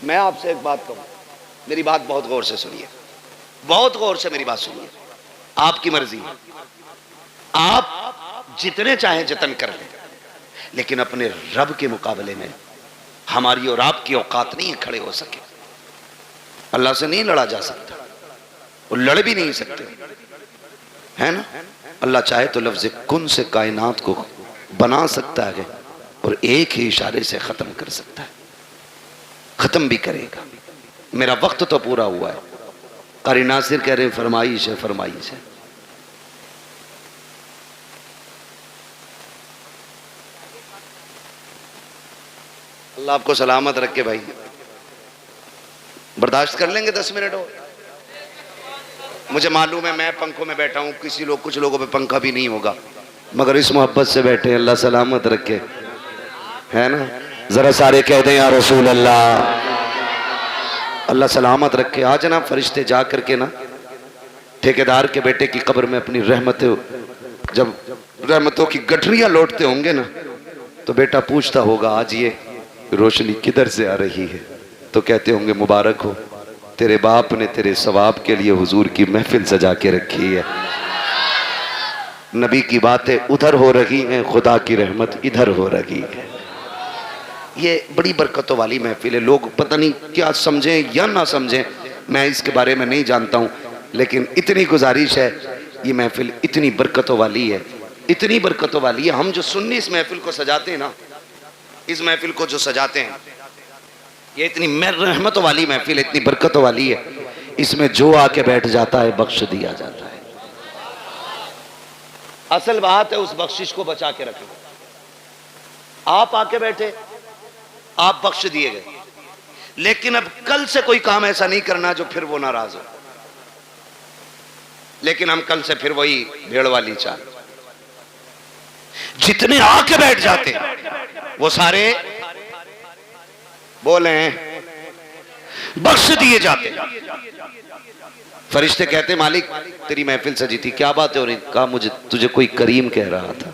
मैं आपसे एक बात कहूं, मेरी बात बहुत गौर से सुनिए, बहुत गौर से मेरी बात सुनिए। आपकी मर्जी है, आप जितने चाहें जतन कर लें, लेकिन अपने रब के मुकाबले में हमारी और आपकी औकात नहीं है खड़े हो सके। अल्लाह से नहीं लड़ा जा सकता, वो लड़ भी नहीं सकते, है ना। अल्लाह चाहे तो लफ्ज़ कुन से कायनात को बना सकता है और एक ही इशारे से खत्म कर सकता है, खत्म भी करेगा। मेरा वक्त तो पूरा हुआ है। कारी नासिर कह रहे हैं फरमाइश है, फरमाइश है। अल्लाह आपको सलामत रखे भाई, बर्दाश्त कर लेंगे 10 मिनट और। मुझे मालूम है मैं पंखों में बैठा हूं, कुछ लोगों पे पंखा भी नहीं होगा, मगर इस मोहब्बत से बैठे, अल्लाह सलामत रखे, है ना। जरा सारे कह दें या रसूल अल्लाह, अल्लाह सलामत रखे। आज ना फरिश्ते जा करके ना ठेकेदार के बेटे की कब्र में अपनी जब रहमतों की गठरियां लौटते होंगे ना, तो बेटा पूछता होगा आज ये रोशनी किधर से आ रही है, तो कहते होंगे मुबारक हो, तेरे बाप ने तेरे सवाब के लिए हुजूर की महफिल सजा के रखी है। नबी की बातें उधर हो रही हैं, खुदा की रहमत इधर हो रही है। ये बड़ी बरकतों वाली महफिल है। लोग पता नहीं क्या समझें या ना समझें, मैं इसके बारे में नहीं जानता हूँ, लेकिन इतनी गुजारिश है, ये महफिल इतनी बरकतों वाली है, इतनी बरकतों वाली है। हम जो सुन्नी इस महफिल को सजाते हैं ना, इस महफिल को जो सजाते हैं, ये इतनी रहमतों वाली महफिल है, इतनी बरकतों वाली है, इसमें जो आके बैठ जाता है बख्श दिया जाता है। असल बात है उस बख्शिश को बचा के रखें। आप आके बैठे, आप बख्श दिए गए, लेकिन अब कल से कोई काम ऐसा नहीं करना जो फिर वो नाराज हो। लेकिन हम कल से फिर वही भेड़ वाली चाल, जितने आके बैठ जाते वो सारे बोले बख्श दिए जाते। फरिश्ते कहते मालिक तेरी महफिल सजी थी, क्या बात है? और कहा मुझे तुझे कोई करीम कह रहा था,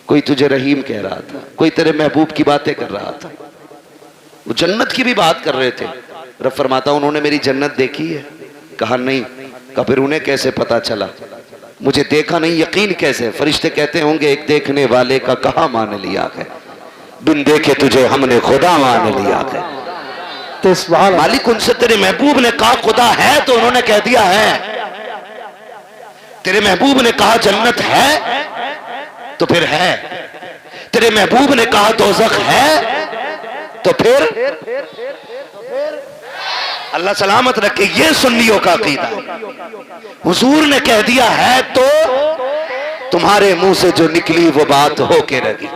कोई तुझे रहीम कह रहा था, कोई तेरे महबूब की बातें कर रहा था। वो जन्नत की भी बात कर रहे थे। रब फरमाता उन्होंने मेरी जन्नत देखी है? कहा नहीं। कहा फिर उन्हें कैसे पता चला? मुझे देखा नहीं, यकीन कैसे? फरिश्ते कहते होंगे एक देखने वाले का कहा मान लिया है, बिन देखे तुझे हमने खुदा मान लिया है। तो मालिक उनसे तेरे महबूब ने कहा खुदा है, तो उन्होंने कह दिया है। तेरे महबूब ने कहा जन्नत है, तो फिर है। तेरे महबूब ने कहा दोज़ख है, तो फिर अल्लाह सलामत रखे। ये सुन्नियों का अकीदा है। हुजूर ने कह दिया है तो तुम्हारे मुंह से जो निकली वो बात हो के रही।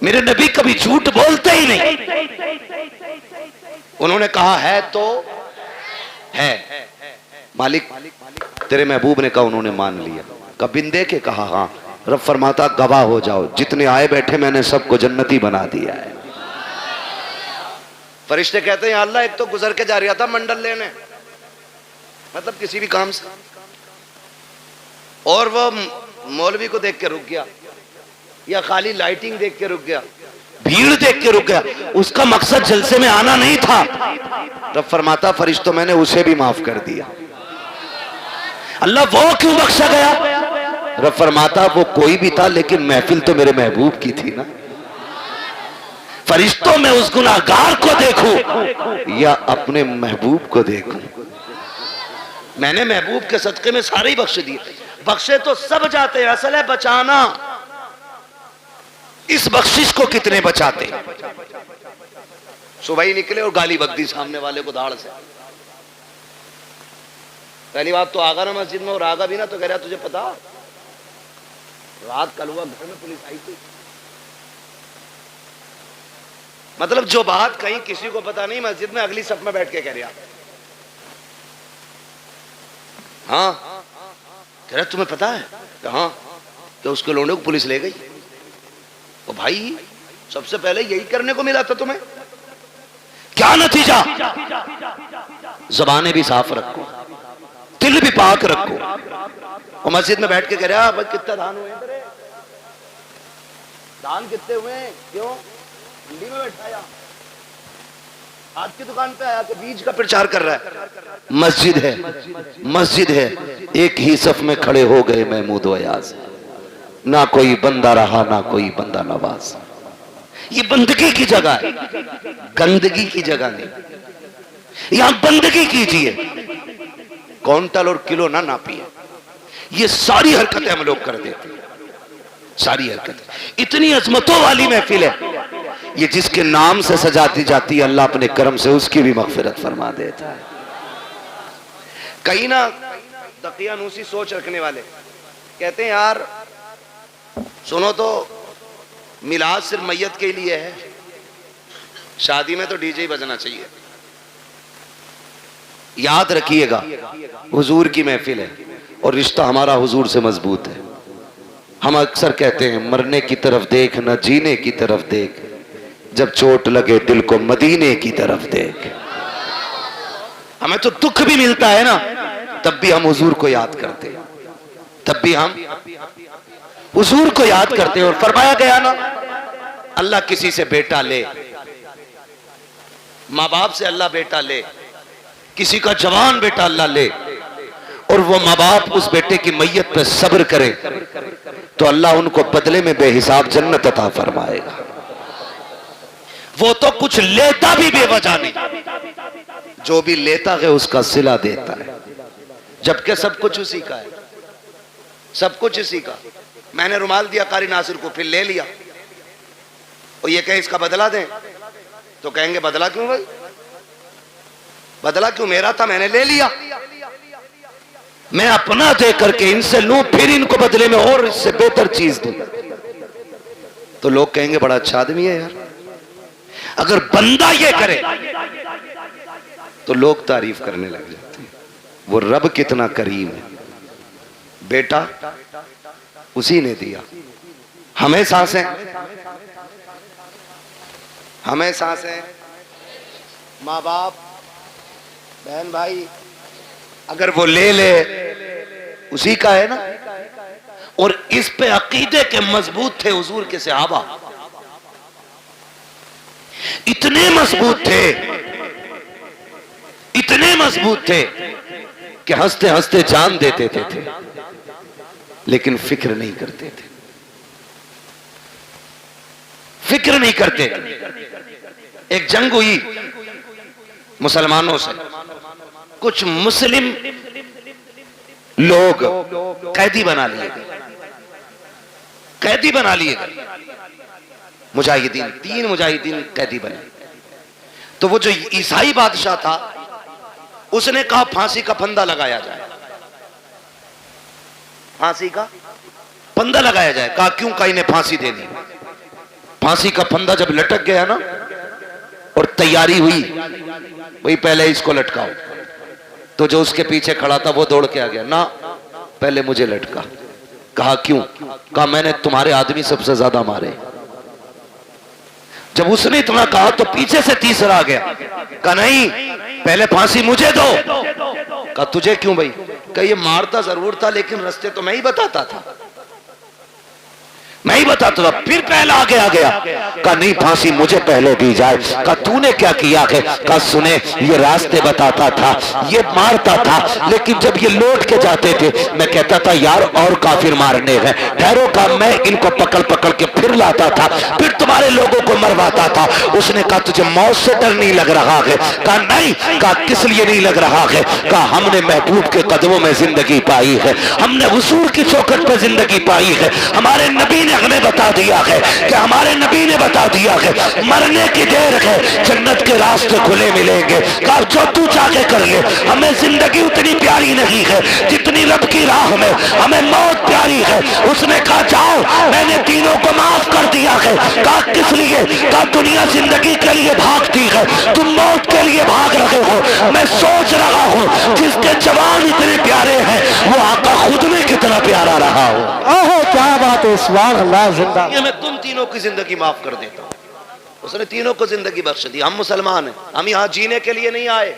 मेरे नबी कभी झूठ बोलते ही नहीं। उन्होंने कहा है तो है। मालिक तेरे महबूब ने कहा, उन्होंने मान लिया। कबिन दे के कहा हाँ। रब फरमाता गवाह हो जाओ, जितने आए बैठे मैंने सबको जन्नती बना दिया है। फरिश्ते कहते हैं अल्लाह एक तो गुजर के जा रहा था मंडल लेने, मतलब किसी भी काम से, और वो मौलवी को देख के रुक गया, या खाली लाइटिंग देख के रुक गया, भीड़ देख के रुक गया, उसका मकसद जलसे में आना नहीं था। रब फरमाता फरिश्तों मैंने उसे भी माफ कर दिया। अल्लाह वो क्यों बख्शा गया? रब फरमाता वो कोई भी था, लेकिन महफिल तो मेरे महबूब की थी ना। फरिश्तों में उस गुनाहगार को देखूं या अपने महबूब को देखूं? मैंने महबूब के सदके में सारे ही बख्श दिए। बख्शे तो सब जाते हैं, असल है बचाना। इस बख्शिश को कितने बचाते? सुबह ही निकले और गाली बक दी सामने वाले को दाढ़ से। पहली बात तो आगा ना मस्जिद में, और आगा भी ना तो कह रहा तुझे पता रात कल हुआ घर में पुलिस आई थी। मतलब जो बात कहीं किसी को पता नहीं, मस्जिद में अगली सफ में बैठ के कह रहा। हाँ कह रहा तुम्हें पता है? हाँ क्या उसके लोंडे को पुलिस ले गई? तो भाई सबसे पहले यही करने को मिला था तुम्हें, क्या नतीजा? जबानें भी साफ रखो, दिल भी पाक रखो। और मस्जिद में बैठ के कह रहा भाई कितना दान हुए तेरे? दान कितने हुए? क्यों? मंडी में बैठाया। खाद की दुकान पे आया कि बीज का प्रचार कर रहा है। मस्जिद है, मस्जिद है, एक ही सफ में खड़े हो गए महमूद वयाज, ना कोई बंदा रहा ना कोई बंदा नवाज। ये बंदगी की जगह है, गंदगी की जगह नहीं। यहां बंदगी कीजिए, क्विंटल और किलो ना नापिए। ये सारी हरकतें हम लोग कर देते हैं, सारी हरकतें। इतनी अजमतों वाली महफिल है ये, जिसके नाम से सजाती जाती है अल्लाह अपने करम से उसकी भी मगफिरत फरमा देता है। कहीं ना दकियानूसी सोच रखने वाले कहते हैं यार सुनो तो, मिलाद सिर्फ मैयत के लिए है, शादी में तो डीजे ही बजना चाहिए। याद रखिएगा हुजूर की महफिल है और रिश्ता हमारा हुजूर से मजबूत है। हम अक्सर कहते हैं मरने की तरफ देख न जीने की तरफ देख, जब चोट लगे दिल को मदीने की तरफ देख। हमें तो दुख भी मिलता है ना, तब भी हम हुजूर को याद करते हैं, तब भी हम हुजूर को याद करते हैं। और फरमाया गया ना, अल्लाह किसी से बेटा ले, माँ बाप से अल्लाह बेटा ले, किसी का जवान बेटा अल्लाह ले, और वो माँ बाप उस बेटे की मैयत पे सब्र करे तो अल्लाह उनको बदले में बेहिसाब जन्नत अता फरमाएगा। वो तो कुछ लेता भी बेवजह नहीं, जो भी लेता है उसका सिला देता है, जबकि सब कुछ उसी का है, सब कुछ उसी का। मैंने रुमाल दिया कारी नासिर को, फिर ले लिया, और ये कहे इसका बदला दें, तो कहेंगे बदला क्यों भाई, बदला क्यों, मेरा था मैंने ले लिया। मैं अपना दे करके इनसे लूं, फिर इनको बदले में और इससे बेहतर चीज दूं, तो लोग कहेंगे बड़ा अच्छा आदमी है यार। अगर बंदा ये करे तो लोग तारीफ करने लग जाते हैं, वो रब कितना करीम है। बेटा उसी ने दिया, हमें सांसें, हमें सांसें, माँ बाप बहन भाई, अगर वो ले ले उसी का है ना। और इस पे अकीदे के मजबूत थे हुजूर के सहाबा, इतने मजबूत थे, इतने मजबूत थे कि हंसते हंसते जान देते थे, लेकिन फिक्र नहीं करते थे, फिक्र नहीं करते। एक जंग हुई मुसलमानों से, कुछ मुस्लिम लोग कैदी बना लिए गए, कैदी बना लिए गए मुजाहिदीन, 3 मुजाहिदीन कैदी बने। तो वो जो ईसाई बादशाह था उसने कहा फांसी का फंदा लगाया जाए, फांसी का फंदा लगाया जाए। कहा क्यों, कहा इन्हें फांसी देनी। फांसी का फंदा जब लटक गया ना और तैयारी हुई, वही पहले इसको लटकाओ, तो जो उसके पीछे खड़ा था वो दौड़ के आ गया, ना पहले मुझे लटका। कहा क्यों, कहा मैंने तुम्हारे आदमी सबसे ज्यादा मारे। जब उसने इतना कहा तो पीछे से तीसरा आ गया, कहा नहीं पहले फांसी मुझे दो। कहा तुझे क्यों भाई, कहा ये मारता जरूर था लेकिन रास्ते तो मैं ही बताता था, मैं ही बताता था। फिर पहला आगे आ गया, कहा नहीं फांसी मुझे पहले दी जाए। कहा तूने क्या किया है, कहा सुने ये रास्ते बताता था, ये मारता था, लेकिन जब ये लौट के जाते थे मैं कहता था यार और काफिर मारने हैं, ठहरो, का मैं इनको पकड़ पकड़ के फिर लाता था, फिर तुम्हारे लोगों को मरवाता था। उसने कहा तुझे मौत से डर नहीं लग रहा है, कहा नहीं। कहा किस लिए नहीं लग रहा है, कहा हमने महबूब के कदमों में जिंदगी पाई है, हमने हुजूर की चौखट पर जिंदगी पाई है, हमारे नबी ने हमें बता दिया है कि हमारे नबी ने बता दिया है मरने की देर है, जन्नत के रास्ते खुले मिलेंगे। कहा जो तू चाहे कर ले, हमें जिंदगी उतनी प्यारी नहीं है जितनी रब की राह में हमें मौत प्यारी है। उसने कहा जाओ मैंने तीनों को माफ कर दिया है। कहा किस लिए, कहा दुनिया जिंदगी के लिए भागती है, तुम मौत के लिए भाग रहे हो। मैं सोच रहा हूँ जिसके जवान इतने प्यारे हैं वो आका खुद में कितना प्यारा रहा हो। ओहो क्या बात है, सुभान अल्लाह। जिंदा मैं तुम तीनों की जिंदगी माफ कर देता हूं। उसने तीनों को जिंदगी बख्श दी। हम मुसलमान हैं, हम यहां जीने के लिए नहीं आए,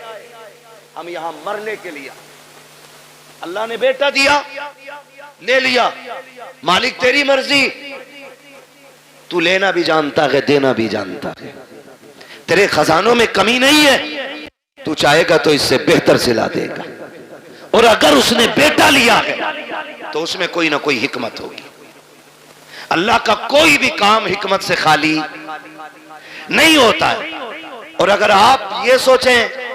हम यहां मरने के लिए। अल्लाह ने बेटा दिया, ले लिया, मालिक तेरी मर्जी, तू लेना भी जानता है देना भी जानता है, तेरे खजानों में कमी नहीं है, तू चाहेगा तो इससे बेहतर सिला देगा। और अगर उसने बेटा लिया है तो उसमें कोई ना कोई हिकमत होगी। अल्लाह का कोई भी काम हिकमत से खाली नहीं होता है। और अगर आप ये सोचें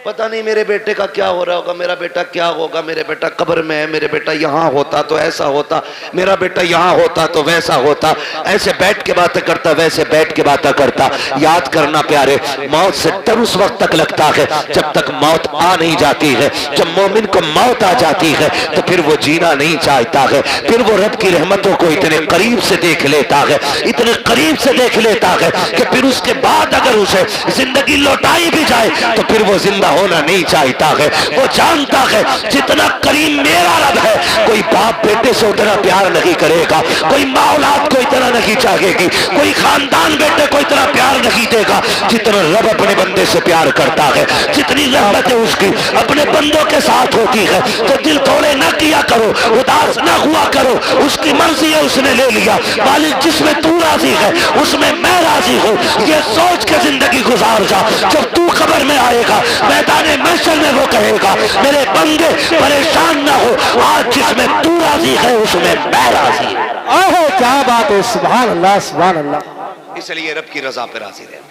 पता नहीं मेरे बेटे का क्या हो रहा होगा, मेरा बेटा क्या होगा, मेरे बेटा कब्र में है, मेरे बेटा यहाँ होता तो ऐसा होता, मेरा बेटा यहाँ होता तो वैसा होता, ऐसे बैठ के बातें करता, वैसे बैठ के बातें करता। याद करना प्यारे, मौत से डर उस वक्त तक लगता है जब तक मौत आ नहीं जाती है। जब मोमिन को मौत आ जाती है तो फिर वो जीना नहीं चाहता है, फिर वो रब की रहमतों को इतने करीब से देख लेता है, इतने करीब से देख लेता है कि फिर उसके बाद अगर उसे जिंदगी लौटाई भी जाए तो फिर वो जिंदा होना नहीं चाहता है। वो जानता है जितना करीम मेरा रब है, कोई बाप बेटे से उतना प्यार नहीं करेगा, कोई माँ औलाद को इतना नहीं चाहेगी, कोई खानदान बेटे को इतना प्यार नहीं देगा जितना रब अपने बंदे से प्यार करता है। जितनी रहमत है उसकी अपने बंदों के साथ होती है। तो दिल तोड़े ना किया करो, उदास ना हुआ करो, उसकी मर्जी है, उसने ले लिया। मालिक जिसमें तू राजी है उसमें मैं राजी हूँ, ये सोच के जिंदगी गुजार जा। जब तू कब्र में आएगा मैदाने महशर में वो कहेगा मेरे बंदे परेशान ना हो, आज जिसमें तू राजी है उसमें मैं राजी हूं। आहो क्या बात है, सुभान अल्लाह सुभान अल्लाह। इसलिए रब की रजा पे राजी रहना,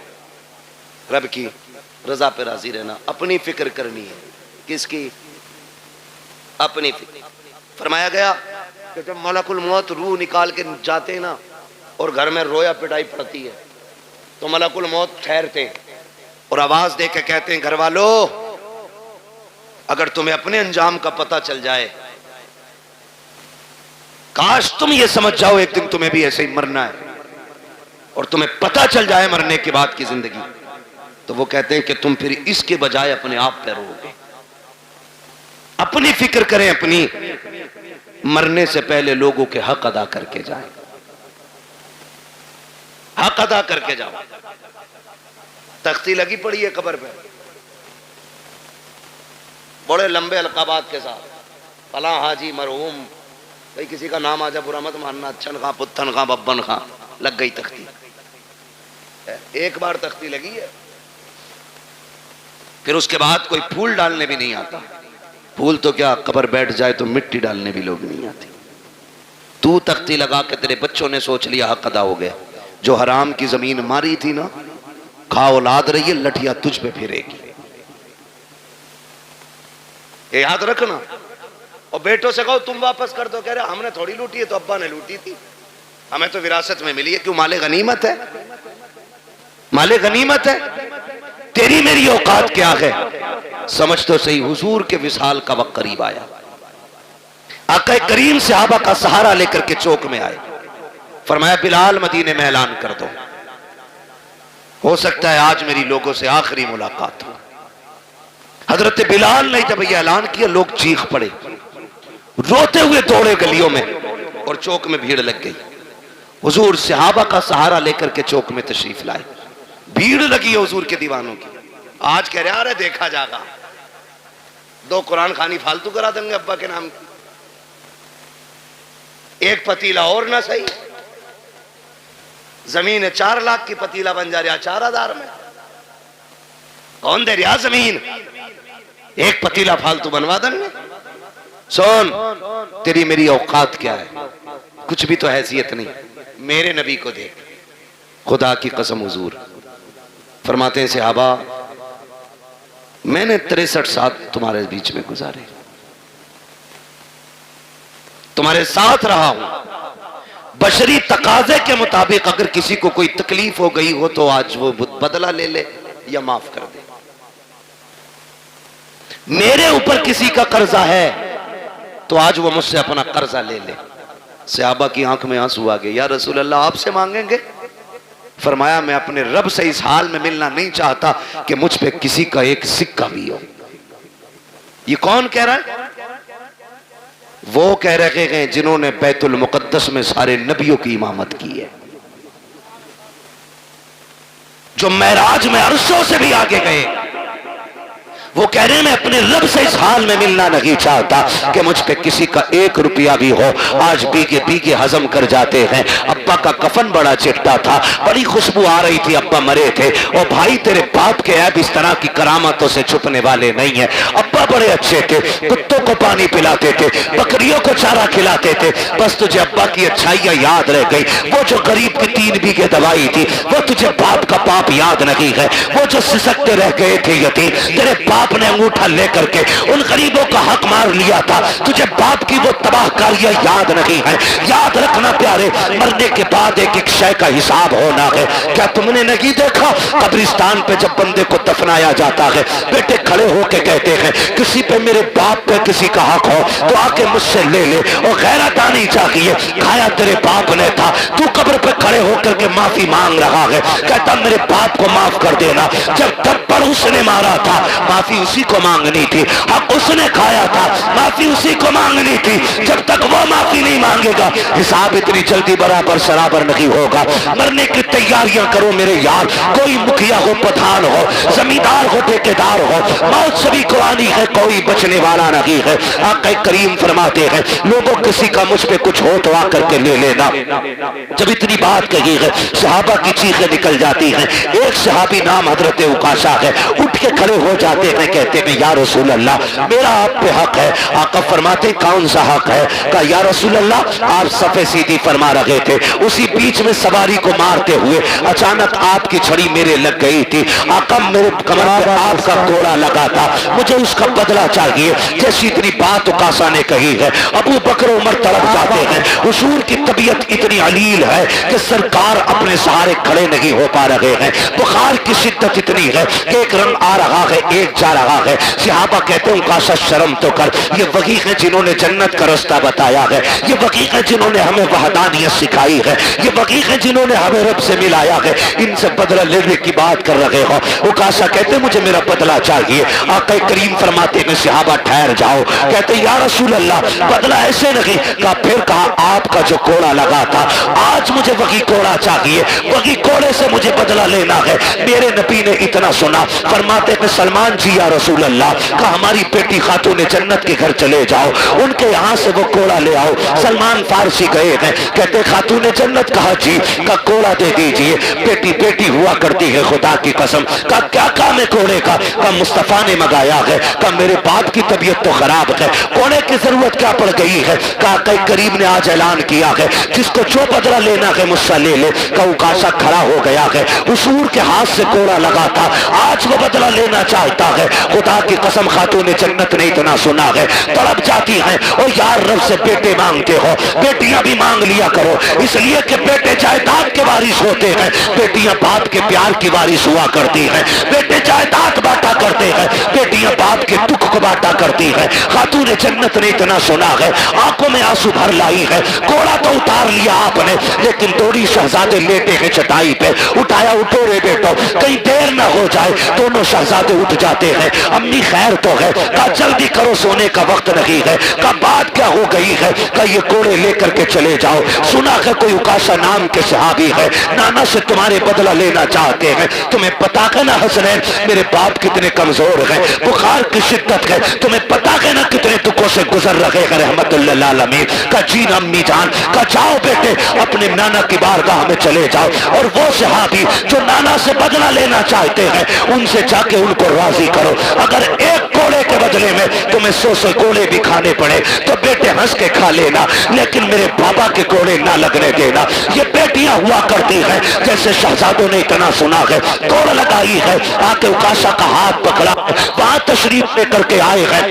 रब की रजा पे राजी रहना, अपनी फिक्र करनी है। किसकी? अपनी फिक्र। फरमाया गया कि जब मलकुल मौत रूह निकाल के जाते हैं ना और घर में रोया पिटाई पड़ती है तो मलकुल मौत ठहरते और आवाज दे के कहते हैं घर वालों अगर तुम्हें अपने अंजाम का पता चल जाए, काश तुम ये समझ जाओ एक दिन तुम्हें भी ऐसे ही मरना है और तुम्हें पता चल जाए मरने के बाद की जिंदगी, तो वो कहते हैं कि तुम फिर इसके बजाय अपने आप पे रोगे। अपनी फिक्र करें, अपनी मरने से पहले लोगों के हक अदा करके जाए, हक अदा करके जाओ। तख्ती लगी पड़ी है कब्र पे बड़े लंबे अलकाबात के साथ, फला हाजी मरहूम, भाई किसी का नाम आजा बुरा मत मानना, अच्छन खां पुत्थन खां बब्बन खां, लग गई तख्ती। एक बार तख्ती लगी है फिर उसके बाद कोई फूल डालने भी नहीं आता। फूल तो क्या, कब्र बैठ जाए तो मिट्टी डालने भी लोग नहीं आते। तू तख्ती लगा के तेरे बच्चों ने सोच लिया हक अदा हो गया। जो हराम की जमीन मारी थी ना, खा औलाद रही है, लठिया तुझ पे फिरेगी, ये याद रखना। और बेटों से कहो तुम वापस कर दो, कह रहे हमने थोड़ी लूटी है, तो अब्बा ने लूटी थी, हमें तो विरासत में मिली है। क्यों? माले गनीमत है, माले गनीमत है। तेरी मेरी औकात क्या है? समझ तो सही। हुजूर के विसाल का वक्त करीब आया, आका करीम सहाबा का सहारा लेकर के चौक में आए। फरमाया बिलाल मदीने में ऐलान कर दो, हो सकता है आज मेरी लोगों से आखिरी मुलाकात हो। हजरत बिलाल ने जब यह ऐलान किया लोग चीख पड़े, रोते हुए दौड़े गलियों में और चौक में भीड़ लग गई। हुजूर सहाबा का सहारा लेकर के चौक में तशरीफ लाए, भीड़ लगी है हुजूर के दीवानों की। आज कह रहे अरे देखा जागा, 2 कुरान खानी फालतू करा देंगे अब्बा के नाम की, एक पतीला और ना सही, जमीन 4 लाख की पतीला बन जा रहा 4000 में, कौन दे रहा जमीन, एक पतीला फालतू बनवा देंगे। सुन तेरी मेरी औकात क्या है, कुछ भी तो हैसियत नहीं। मेरे नबी को देख, खुदा की कसम हुजूर फरमाते हैं सहाबा मैंने 63 साल तुम्हारे बीच में गुजारे, तुम्हारे साथ रहा हूं। बशरी तकाजे के मुताबिक अगर किसी को कोई तकलीफ हो गई हो तो आज वो बदला ले ले या माफ कर दे। मेरे ऊपर किसी का कर्जा है तो आज वो मुझसे अपना कर्जा ले ले। सहाबा की आंख में आंसू आ गए, या रसूल अल्लाह आपसे मांगेंगे? फरमाया मैं अपने रब से इस हाल में मिलना नहीं चाहता कि मुझ पे किसी का एक सिक्का भी हो। ये कौन कह रहा है? वो कह रहे हैं जिन्होंने बैतुल मुकद्दस में सारे नबियों की इमामत की है, जो महराज में अर्शों से भी आगे गए। वो कह रहे हैं मैं अपने रब से इस हाल में मिलना नहीं चाहता कि मुझ पे किसी का 1 रुपया भी हो। आज बीगे बीगे हजम कर जाते हैं। अब अब्बा का कफन बड़ा चिट्टा था, बड़ी खुशबू आ रही थी, अब्बा मरे थे। और भाई तेरे बाप के ऐब इस तरह की करामतों से छुपने वाले नहीं है। अब्बा बड़े अच्छे थे, कुत्तों को पानी पिलाते थे, बकरियों को चारा खिलाते थे। बस तुझे अब्बा की अच्छाइयां याद रह गई। वो जो गरीब की 3 बीघे दवाई थी, वो तुझे बाप का पाप याद नहीं है। वो जो सिसकते रह गए थे यतीम, तेरे बाप ने अंगूठा लेकर के उन गरीबों का हक मार लिया था, तुझे बाप की वो तबाहकारियां याद नहीं है। याद रखना प्यारे, मरने के बाद एक एक शय का हिसाब होना है। क्या तुमने नहीं देखा कब्रिस्तान पे जब बंदे को दफनाया जाता है, बेटे खड़े होके कहते हैं किसी पे मेरे बाप पे किसी का हक हो तो आके मुझसे ले ले, और गैरत आनी चाहिए। खाया तेरे बाप ने था, तू कब्र पे खड़े होकर के माफी मांग रहा है, कहता मेरे बाप को माफ कर देना। जब तब पर उसने मारा था, माफी उसी को मांगनी थी। हक उसने खाया था, माफी उसी को मांगनी थी। जब तक वो माफी नहीं मांगेगा, हिसाब इतनी जल्दी बराबर सराबर नहीं होगा। मरने की तैयारियां करो मेरे यार। कोई मुखिया हो, प्रधान हो, जमींदार हो, ठेकेदार हो, मौत सभी को आनी है, कोई बचने वाला नहीं है। आका करीम फरमाते हैं लोगों किसी का मुझ पे कुछ हो तो आकर के ले लेना। जब इतनी बात कही है, सहाबा की चीखें निकल जाती हैं। एक सहाबी नाम हजरत उकाशा है, उठ के खड़े हो जाते हैं, कहते हैं या रसूल अल्लाह मेरा आप पे हक है। आका फरमाते कौन सा हक है? कहा या रसूल अल्लाह आप सफे सीधी फरमा रहे थे, उसी बीच में सवारी को मारते हुए अचानक आपकी छड़ी मेरे लग गई थी। आका मेरे कमर पे आपका घोड़ा लगा था, मुझे उसका बदला चाहिए। जैसी इतनी बात उकाशा ने कही है, अबू बकर उमर तड़प जाते हैं। हुजूर की तबीयत इतनी अलील है कि सरकार अपने सहारे खड़े नहीं हो पा रहे हैं। बुखार की शिद्दत इतनी है कि एक रंग आ रहा है, एक जा रहा है। सहाबा कहते हैं उकाशा शर्म तो कर, ये वही है जिन्होंने जन्नत का रास्ता बताया है, ये वही है जिन्होंने हमें वहदानियत सिखाई है, ये वही है जिन्होंने हमें रब से मिलाया है। इनसे बदला लेने की बात कर रहे हो। उकाशा कहते मुझे मेरा बदला चाहिए। आका करीम फरमाते हैं सहाबा ठहर जाओ। कहते या रसूल अल्लाह बदला ऐसे नहीं। कहा फिर कहा आपका जो कोड़ा लगा था, आज मुझे वही कोड़ा चाहिए, वही कोड़े से मुझे बदला लेना है। मेरे नबी ने इतना सुना, फरमाते हैं सलमान जी या रसूल अल्लाह का हमारी बेटी खातून जन्नत के घर चले जाओ, उनके यहाँ से वो कोड़ा ले आओ। सलमान फारसी गए हैं, कहते खातून जन्नत कहा जी का कोड़ा दे दीजिए। बेटी बेटी हुआ करती है खुदा की कसम। का क्या काम है कोड़े का? मुस्तफा ने मंगाया है। का मेरे बाप की तबीयत तो खराब है, कोड़े की जरूरत क्या पड़ गई है? का कई करीब ने आज ऐलान किया है जिसको जो बदला लेना है मुझसे ले ले। का उकाशा खड़ा हो गया है, हुजूर के हाथ से कोड़ा लगा था, आज वो बदला लेना चाहता है। खुदा की कसम खातून जन्नत ने इतना सुना है, तड़प जाती है। और यार रब से बेटे मांगते हो, बेटियां भी मांग लिया करो, इसलिए कि बेटे जायदाद के वारिस होते हैं, बेटियां बाप के प्यार की वारिस हुआ करती हैं। बेटे जायदाद बांटा करते हैं, बेटियां बाप के दुख को बांटा करती हैं। खातून जन्नत ने इतना सुना है, आंखों में आंसू भर लाई है। कोड़ा तो उतार लिया आपने, लेकिन थोड़ी शहजादे लेटे हैं चटाई पे। उठाया, उठो रे बेटो, कहीं देर ना हो जाए। दोनों शहजादे उठ जाते हैं। अम्मी खैर तो है? कहा जल्दी करो, सोने का वक्त नहीं है। कहा बात क्या हो गई है? कहा ये कोड़े लेकर के चले जाओ। सुना है कोई उकाशा नाम के सहाबी है, नाना से तुम्हारे बदला लेना चाहते हैं। तुम्हें पता है ना हसनैन मेरे बाप कितने कमजोर हैं, बुखार की शिद्दत है, तुम्हें पता है ना कितने दुखों से गुजर रहे हैं रहमतुल्लिल आलमीन। का जी अम्मी जान, का जाओ बेटे अपने नाना की बारगाह में चले जाओ, और वो सहाबी जो नाना से बदला लेना चाहते हैं उनसे जाके उनको राजी करो। अगर एक कोड़े के बदले में तुम्हें 100 कोड़े भी खाने पड़े तो बेटे हंस के खा लेना, लेकिन मेरे बाबा के कोड़े ना लगने देना। ये बेटियां हुआ करती हैं, जैसे शहजादों ने इतना सुना है, कोड़ लगाई है, आके उकाशा का हाथ पकड़ा, वहां तशरीफ लेकर के आए हैं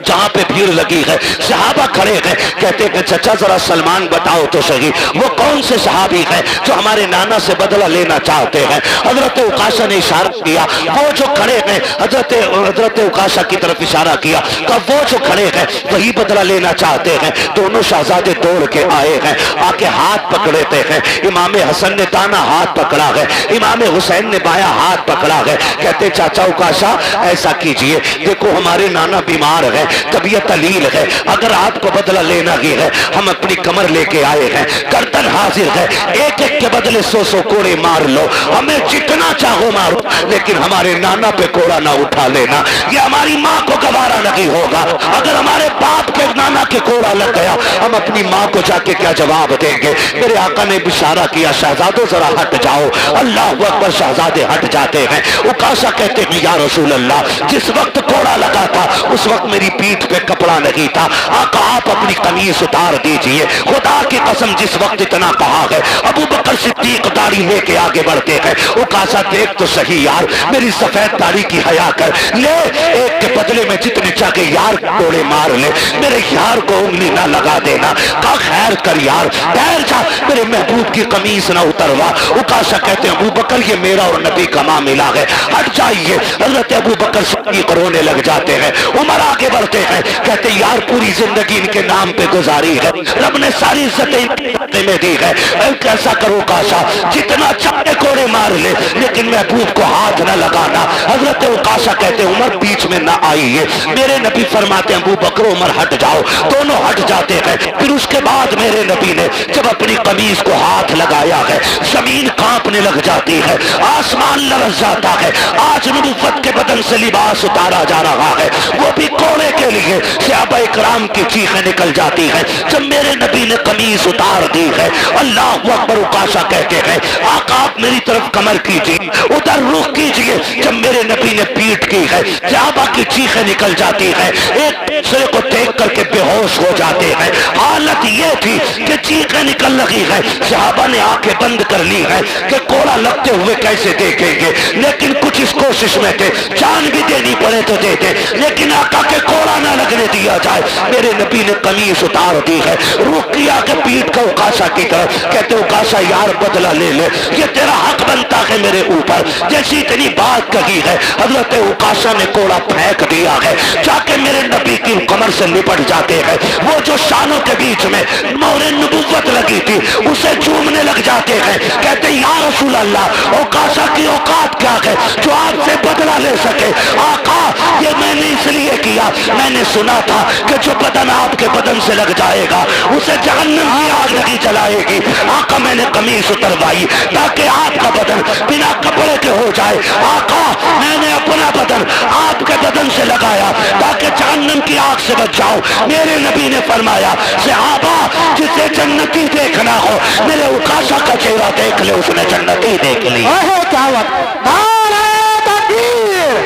जहां पे भीड़ लगी है। सहाबा खड़े हैं, कहते हैं चचा जरा सलमान बताओ तो सही वो कौन से सहाबी हैं जो हमारे नाना से बदला लेना चाहते हैं। हजरत उकाशा ने इशारा किया, वो जो खड़े हैं, हजरत उकाशा की तरफ इशारा किया, तब वो जो खड़े हैं वही बदला लेना चाहते हैं। दोनों शहजादे दौड़ के आए हैं, आके हाथ पकड़ते हैं। इमाम हसन ने दाना हाथ पकड़ा है, इमाम हुसैन ने बाया हाथ पकड़ा है। कहते चाचा उकाशा ऐसा कीजिए, देखो हमारे हमारे नाना बीमार है, तबीयत अलील है, अगर आपको बदला लेना ही है, हम अपनी कमर लेके आए हैं, गर्दन हाजिर है, एक एक के बदले 100 कोड़े मार लो, हमें जितना चाहो मारो, लेकिन हमारे नाना पे कोड़ा ना उठा लेना। ये हमारी माँ को गवारा नहीं होगा। अगर हमारे बाप के नाना के कोड़ा लग गया, हम अपनी माँ को जाके क्या जवाब देंगे? मेरे आका ने इशारा किया, शहजादों जरा हट जाओ। अल्लाह अकबर, शहजादे हट जाते हैं। उकाशा कहते हैं, या रसूल अल्लाह, जिस वक्त कोड़ा लगा था उस वक्त मेरी पीठ पे कपड़ा नहीं था। आका आप अपनी कमीज उतार दीजिए। खुदा की कसम, जिस वक्त इतना कहा है, अबू बकर सिद्दीक दाढ़ी लेके आगे बढ़ते हैं। उकाशा देख तो सही यार, मेरी सफेद दाढ़ी की हया कर ले, एक के बदले में जितने चाहे यार कोड़े मार ले, मेरे यार को उंगली ना लगा देना। का खैर कर यार, ठहर जा, मेरे महबूब की कमीज ना उतरवा। उकाशा कहते हैं, अबू बकर ये मेरा और नबी का मामला है, हट जाइए। हजरत अबू बकर सिद्दीक रोने लग जाते हैं। उमर आगे बढ़ते हैं, कहते यार पूरी जिंदगी इनके नाम पे गुजारी है, रब ने सारी इज्जतें में दी है, कैसा करो काशा, जितना चाहे कोड़े मार ले, लेकिन महबूब को हाथ न लगाना। हजरत उकाशा कहते उमर बीच में ना आइए। मेरे नबी फरमाते हैं, अबू बकर उमर हट जाओ। दोनों हट जाते हैं। फिर उसके बाद मेरे नबी ने जब अपनी कमीज को हाथ लगाया है, जमीन कांपने लग जाती है, आसमान लरस जाता है। आज नबुव्वत के बदन से लिबास उतारा जा रहा है, वो भी कोड़े के लिए। सहाबा इकराम की चीखें निकल जाती है जब मेरे नबी ने कमीज उतार दी है। अल्लाह अकबर। उकाशा कहते हैं, आका आप मेरी तरफ कमर कीजिए, उधर रुख कीजिए। जब मेरे नबी ने पीठ की है, सहाबा की चीखें निकल जाती है, एक दूसरे को देख करके बेहोश हो जाते हैं। हालत ये थी कि चीखें निकल रही है, सहाबा ने आंखें बंद कर ली है कि कोड़ा लगते हुए कैसे देखेंगे, लेकिन कुछ इस कोशिश में थे, जान भी देनी पड़े तो देते, लेकिन आका के कोड़ा ना लगने दिया जाए। मेरे नबी ने कमीज उतार दी है, रुक किया के पीठ का उकाशा की तरफ। कहते उकाशा यार बदला ले ले, ये तेरा हक बनता है मेरे ऊपर। जैसी इतनी बात कही है, हजरत उकाशा ने कोड़ा फेंक दिया है, जाके मेरे नबी की कमर से लिपट जाते हैं। वो जो शानों के बीच में मोहरे नबुव्वत लगी थी, उसे चूमने लग जाते हैं। कहते या रसूल अल्लाह, उकाशा की औकात क्या है जो आपसे बदला ले सके? आका ये मैंने इसलिए किया, मैंने सुना था कि जो बदन आपके बदन से लग जाएगा उसे जहन्नम की आग नहीं जलाएगी। आका मैंने कमीज उतरवाई ताकि आपका बदन बिना कपड़े के हो जाए। आका मैंने अपना बदन आपके बदन से लगाया ताकि जहन्नम की आग से बच जाऊं। मेरे नबी ने फरमाया, सहाबा जिसे जन्नती देखना हो, मेरे उकाशा का चेहरा देख ले, उसने जन्नती देख ली। क्या बात, नारे तकबीर,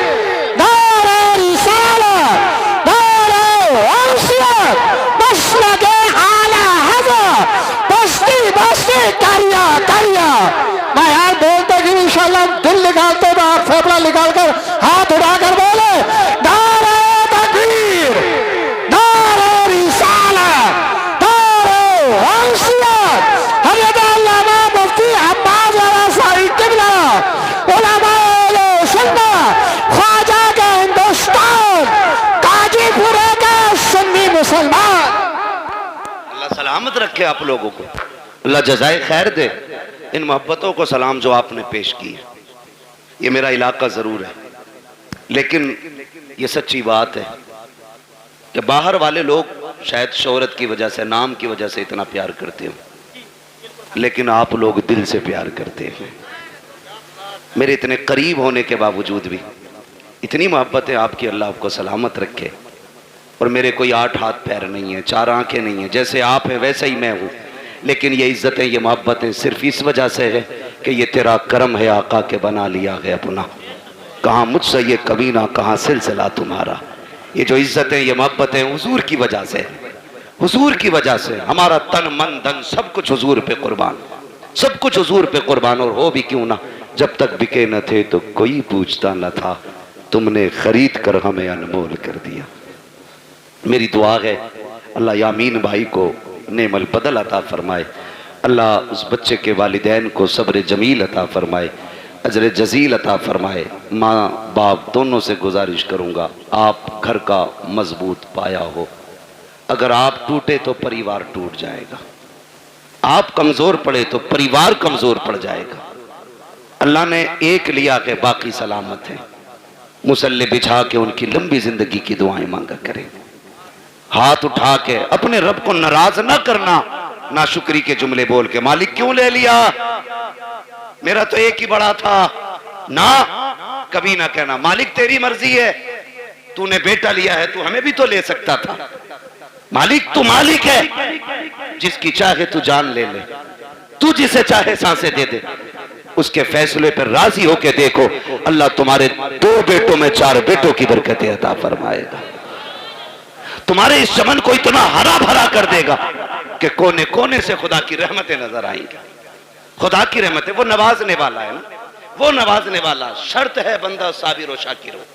नारे रिसालत, नारे वंशियत, मसलके आला हज़रत, बस्ती बस्ती करिया करिया। मैं यार बोलते कि इंशाल्लाह दिल निकालते मैं फेफड़ा निकाल कर हाथ उठाकर बोले, नारे तकबीर, नारे रिसालत, नारे वंशियत। हज़रत अल्लामा मुफ्ती अब्बास वाला साहिब किबला, उलमाए सुन्नत, ख्वाजा के हिंदुस्तान, काजीपुरे के सुन्नी मुसलमान। अल्लाह सलामत रखे आप लोगों को, अल्लाह जज़ाए खैर दे। इन मोहब्बतों को सलाम जो आपने पेश की है, ये मेरा इलाका ज़रूर है, लेकिन ये सच्ची बात है कि बाहर वाले लोग शायद शोहरत की वजह से, नाम की वजह से इतना प्यार करते हो, लेकिन आप लोग दिल से प्यार करते हैं। मेरे इतने करीब होने के बावजूद भी इतनी मोहब्बत है आपकी, अल्लाह आपको सलामत रखे। और मेरे कोई 8 हाथ पैर नहीं है, 4 आंखें नहीं है, जैसे आप हैं वैसे ही मैं हूँ, लेकिन ये इज्जतें, ये मोहब्बतें सिर्फ इस वजह से है कि ये तेरा करम है आका के बना लिया है अपना। कहाँ मुझसे ये कभी ना, कहाँ सिलसिला तुम्हारा। ये जो इज्जतें, ये मोहब्बतें हुजूर की वजह से, हुजूर की वजह से हमारा तन मन धन सब कुछ हुजूर पे कुर्बान, सब कुछ हुजूर पे कुर्बान। और हो भी क्यों ना, जब तक बिके न थे तो कोई पूछता न था, तुमने खरीद कर हमें अनमोल कर दिया। मेरी दुआ है अल्लाह यामीन भाई को नेमल बदल अता फरमाए, अल्लाह उस बच्चे के वालिदैन को सब्र जमील अता फरमाए, अजर जजील अता फरमाए। माँ बाप दोनों से गुजारिश करूँगा, आप घर का मजबूत पाया हो, अगर आप टूटे तो परिवार टूट जाएगा, आप कमज़ोर पड़े तो परिवार कमज़ोर पड़ जाएगा। अल्लाह ने एक लिया कि बाकी सलामत है, मुसल्ले बिछा के उनकी लंबी जिंदगी की दुआएं मांगा करें। हाथ उठा के अपने रब को नाराज ना करना, नाशुक्री के जुमले बोल के मालिक क्यों ले लिया, मेरा तो एक ही बड़ा था ना, कभी ना कहना मालिक तेरी मर्जी है, तूने बेटा लिया है तू हमें भी तो ले सकता था। मालिक तू मालिक है, जिसकी चाहे तू जान ले ले, तू जिसे चाहे सांसें दे दे, उसके फैसले पर राजी होके देखो, अल्लाह तुम्हारे 2 बेटों में 4 बेटों की बरकतें अता फरमाएगा। तुम्हारे इस चमन को इतना हरा भरा कर देगा कि कोने कोने से खुदा की रहमतें नजर आएंगी। खुदा की रहमतें, वो नवाजने वाला है ना, वो नवाजने वाला। शर्त है बंदा साबिर और शाकिर हो,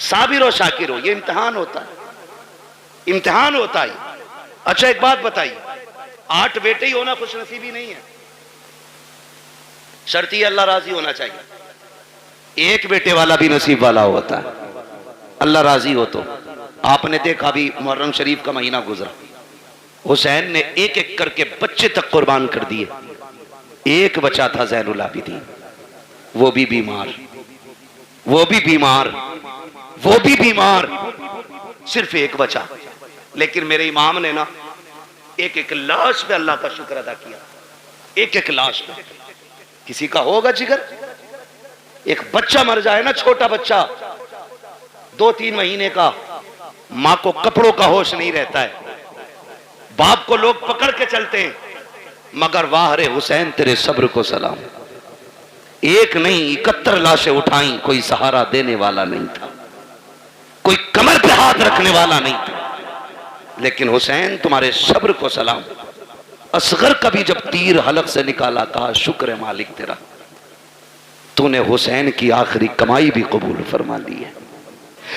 साबिर और शाकिर हो। ये इम्तिहान होता है, इम्तिहान होता है। अच्छा एक बात बताइए, 8 बेटे ही होना खुश नसीबी नहीं है, शर्त ही अल्लाह राजी होना चाहिए। एक बेटे वाला भी नसीब वाला होता है, अल्लाह राजी हो तो। आपने देखा भी मुहर्रम शरीफ का महीना गुजरा, हुसैन ने एक एक करके बच्चे तक कुर्बान कर दिए। एक बचा था ज़ैनुल आबिदीन, वो भी बीमार, वो भी बीमार, वो भी बीमार, सिर्फ एक बचा। लेकिन मेरे इमाम ने ना एक एक लाश पे अल्लाह का शुक्र अदा किया, एक एक लाश पे। किसी का होगा जिगर, एक बच्चा मर जाए ना, छोटा बच्चा 2-3 महीने का, मां को कपड़ों का होश नहीं रहता है, बाप को लोग पकड़ के चलते हैं, मगर वाह रे हुसैन तेरे सब्र को सलाम। एक नहीं 71 लाशें उठाई, कोई सहारा देने वाला नहीं था, कोई कमर पे हाथ रखने वाला नहीं था, लेकिन हुसैन तुम्हारे सब्र को सलाम। असगर का भी जब तीर हलक से निकाला, कहा शुक्र है मालिक तेरा, तूने हुसैन की आखिरी कमाई भी कबूल फरमा ली है।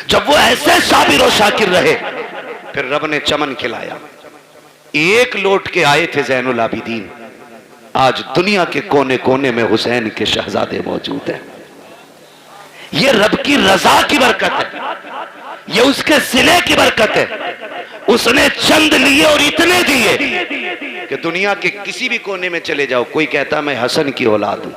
जब वो ऐसे साबिर और शाकिर रहे, फिर रब ने चमन खिलाया। एक लौट के आए थे ज़ैनुल आबिदीन, आज दुनिया के कोने कोने में हुसैन के शहजादे मौजूद हैं। ये रब की रजा की बरकत है, ये उसके सिले की बरकत है। उसने चंद लिए और इतने दिए कि दुनिया के किसी भी कोने में चले जाओ, कोई कहता मैं हसन की औलाद हूं,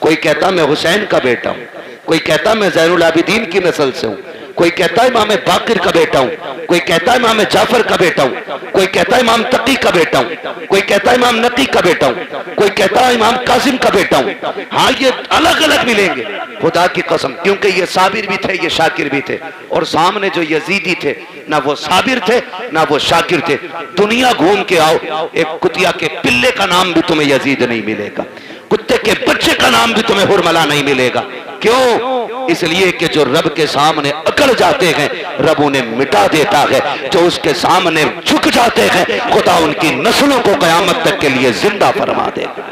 कोई कहता मैं हुसैन का बेटा हूं, कोई कहता मैं ज़ैनुल आबिदीन की नस्ल से हूं, कोई कहता है इमाम बाकिर का बेटा हूं, कोई कहता है इमाम जाफर का बेटा हूं, कोई कहता है इमाम तकी का बेटा हूं, कोई कहता है इमाम नकी का बेटा हूं, कोई कहता है इमाम कासिम का बेटा हूं। हाँ, ये अलग अलग मिलेंगे खुदा की कसम, क्योंकि ये साबिर भी थे, ये शाकिर भी थे। और सामने जो यजीदी थे, ना वो साबिर थे ना वो शाकिर थे। दुनिया घूम के आओ, एक कुतिया के पिल्ले का नाम भी तुम्हें यजीद नहीं मिलेगा, कुत्ते के बच्चे का नाम भी तुम्हें हुरमला नहीं मिलेगा। क्यों? इसलिए कि जो रब के सामने अकड़ जाते हैं, रब उन्हें मिटा देता है। जो उसके सामने झुक जाते हैं, खुदा उनकी नस्लों को क़यामत तक के लिए जिंदा फरमा देगा।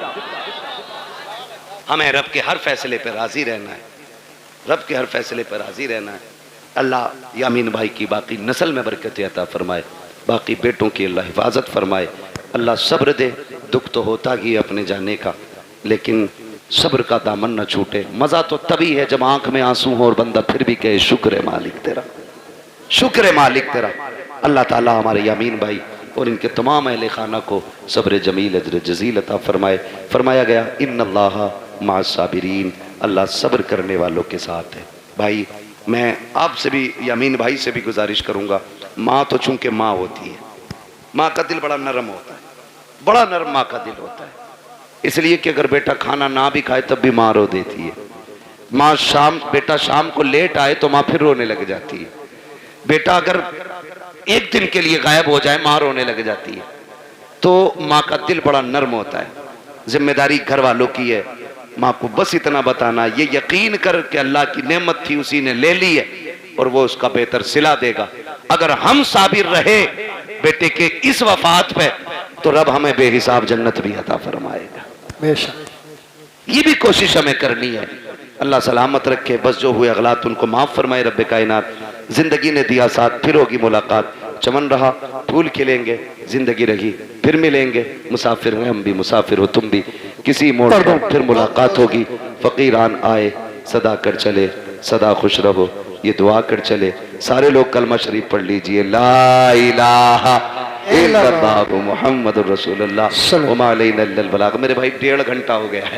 हमें रब के हर फैसले पर राजी रहना है, रब के हर फैसले पर राजी रहना है। अल्लाह यामीन भाई की बाकी नस्ल में बरकत अता फरमाए, बाकी बेटों की अल्लाह हिफाजत फरमाए। अल्लाह सब्र दे, दुख तो होता ही है अपने जाने का, लेकिन सब्र का दामन न छूटे। मज़ा तो तभी है जब आंख में आंसू हो और बंदा फिर भी कहे शुक्र है मालिक तेरा, शुक्र है मालिक तेरा। अल्लाह ताला हमारे यामीन भाई और इनके तमाम अहले खाना को सब्र जमील अजर जजील अता फरमाए। फरमाया गया इन्नल्लाह मअस साबिरीन, अल्लाह सब्र करने वालों के साथ है। भाई मैं आपसे भी यामीन भाई से भी गुजारिश करूँगा, माँ तो चूँकि माँ होती है, माँ का दिल बड़ा नरम होता है, बड़ा नरम माँ का दिल होता है। इसलिए कि अगर बेटा खाना ना भी खाए तब भी माँ रो देती है। माँ बेटा शाम को लेट आए तो माँ फिर रोने लग जाती है। बेटा अगर एक दिन के लिए गायब हो जाए माँ रोने लग जाती है। तो माँ का दिल बड़ा नर्म होता है। जिम्मेदारी घर वालों की है, माँ को बस इतना बताना, ये यकीन कर कि अल्लाह की नेमत थी उसी ने ले ली है और वो उसका बेहतर सिला देगा। अगर हम साबिर रहे बेटे के इस वफात पे तो रब हमें बेहिसाब जन्नत भी अता फरमाएगा। बेशक ये भी कोशिश हमें करनी है। अल्लाह सलामत रखे, बस जो हुए अगलात उनको माफ़ फरमाए रब्बे कायनात। जिंदगी ने दिया साथ, फिर होगी मुलाकात। चमन रहा फूल खिलेंगे, जिंदगी रही फिर मिलेंगे। मुसाफिर हैं हम भी, मुसाफिर हो तुम भी, किसी मोड़ पर फिर मुलाकात होगी। फ़कीरान आए सदा कर चले, सदा खुश रहो ये दुआ कर चले। सारे लोग कलमा शरीफ पढ़ लीजिए, ला इलाहा इल्लल्लाह मुहम्मदुर रसूलुल्लाह व मा अलैना इल्लल बलाग। मेरे भाई 1.5 घंटा हो गया है।